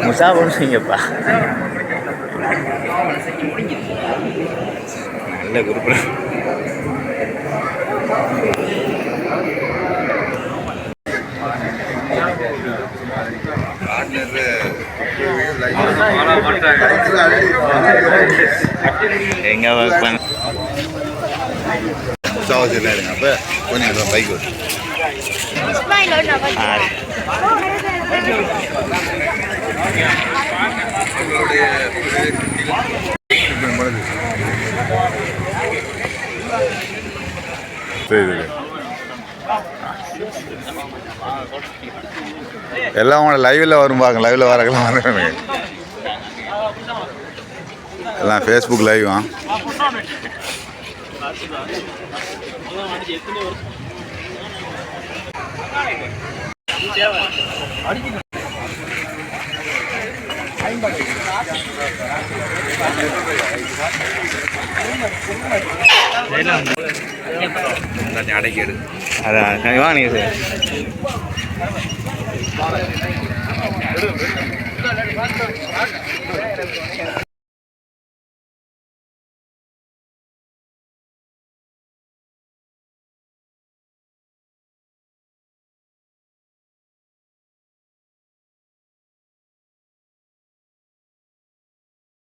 முசா பண்ணுவீங்கப்பா. நல்ல குரூப். எங்க ஒர்க் பண்ண முசாவாசி இல்லை இருங்க. அப்போ கொஞ்சம் பைக் ஓட்டு எல்லாம் உங்களோட லைவில் வரும் பாருங்க. லைவில் வரக்கெல்லாம் வரணுங்க. எல்லாம் ஃபேஸ்புக் லைவா? அடைக்கி எடு. அதான் வாங்க சார்.